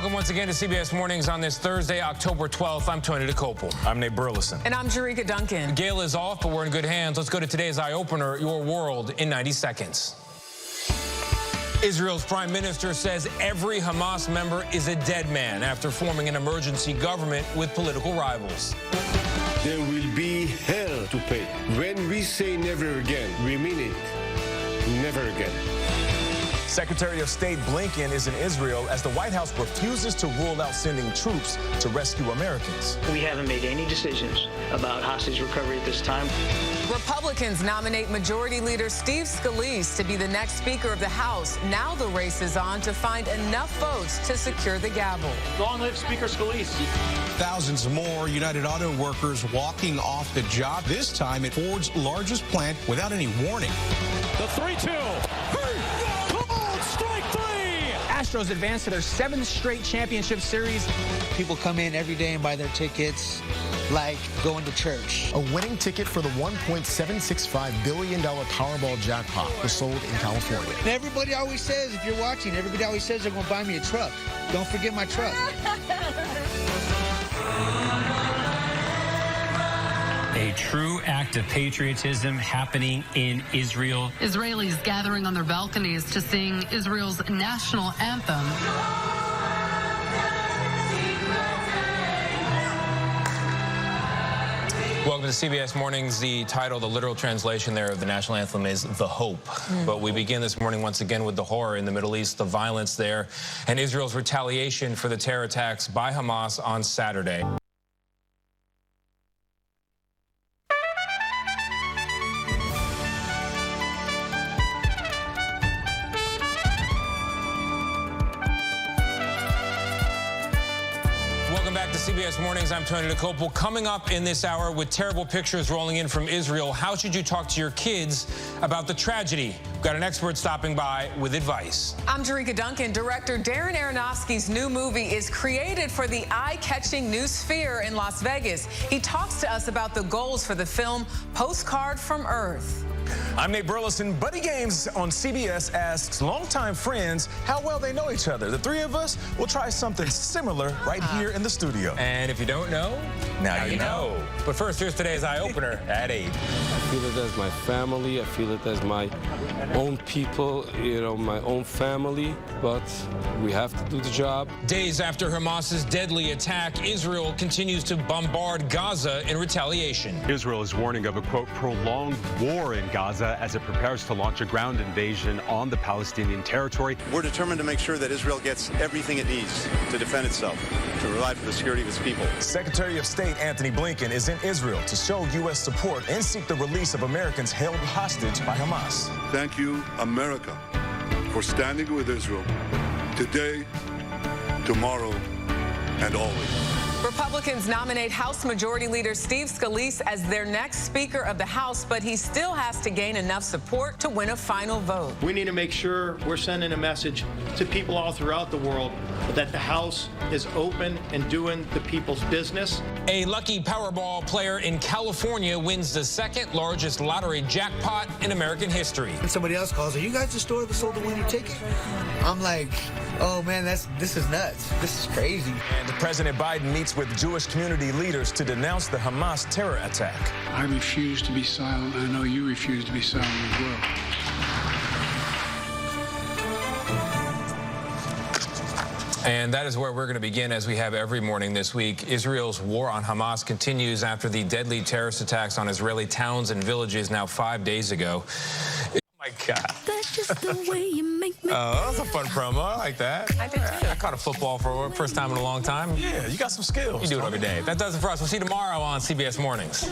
Welcome once again to CBS Mornings on this Thursday, October 12th. I'm Tony Dokoupil. I'm Burleson. And I'm Jericka, Duncan. Gayle is off, but we're in good hands. Let's go to today's eye-opener, Your World in 90 Seconds. Israel's prime minister says every Hamas member is a dead man after forming an emergency government with political rivals. There will be hell to pay. When we say never again, we mean it. Never again. Secretary of State Blinken is in Israel as the White House refuses to rule out sending troops to rescue Americans. We haven't made any decisions about hostage recovery at this time. Republicans nominate Majority Leader Steve Scalise to be the next Speaker of the House. Now the race is on to find enough votes to secure the gavel. Long live Speaker Scalise. Thousands more United Auto workers walking off the job, this time at Ford's largest plant without any warning. The 3-2. Astros advance to their 7th straight championship series. People come in every day and buy their tickets like going to church. A winning ticket for the $1.765 billion Powerball jackpot was sold in California. And everybody always says, if you're watching, everybody always says they're going to buy me a truck. Don't forget my truck. A true act of patriotism happening in Israel. Israelis gathering on their balconies to sing Israel's national anthem. Welcome to CBS Mornings. The title, the literal translation there of the national anthem is The Hope. But we begin this morning once again with the horror in the Middle East, the violence there, and Israel's retaliation for the terror attacks by Hamas on Saturday. Welcome back to CBS Mornings. I'm Tony Dokoupil. Coming up in this hour with terrible pictures rolling in from Israel, how should you talk to your kids about the tragedy? We've got an expert stopping by with advice. I'm Jericka, Duncan. Director Darren Aronofsky's new movie is created for the eye-catching new sphere in Las Vegas. He talks to us about the goals for the film Postcard from Earth. I'm Burleson. Buddy Games on CBS asks longtime friends how well they know each other. The three of us will try something similar right here in the studio. And if you don't know, now you know. But first, here's today's eye-opener at 8. I feel it as my family. I feel it as my own people, my own family. But we have to do the job. Days after Hamas's deadly attack, Israel continues to bombard Gaza in retaliation. Israel is warning of a, quote, prolonged war in Gaza as it prepares to launch a ground invasion on the Palestinian territory. We're determined to make sure that Israel gets everything it needs to defend itself, to provide for the security of its people. Secretary of State Anthony Blinken is in Israel to show U.S. support and seek the release of Americans held hostage by Hamas. Thank you, America, for standing with Israel today, tomorrow, and always. Republicans nominate House Majority Leader Steve Scalise as their next Speaker of the House, but he still has to gain enough support to win a final vote. We need to make sure we're sending a message to people all throughout the world that the House is open and doing the people's business. A lucky Powerball player in California wins the second largest lottery jackpot in American history. And somebody else calls, are you guys the store that sold the winning ticket? I'm like, oh man, this is nuts. This is crazy. And President Biden meets with Jewish community leaders to denounce the Hamas terror attack. I refuse to be silent. I know you refuse to be silent as well. And that is where we're going to begin, as we have every morning this week. Israel's war on Hamas continues after the deadly terrorist attacks on Israeli towns and villages now 5 days ago. Oh, my God. That's just the way you make me. Oh, that was a fun promo. I like that. I did too. I caught a football for the first time in a long time. Yeah, you got some skills. You do it every day. That does it for us. We'll see you tomorrow on CBS Mornings.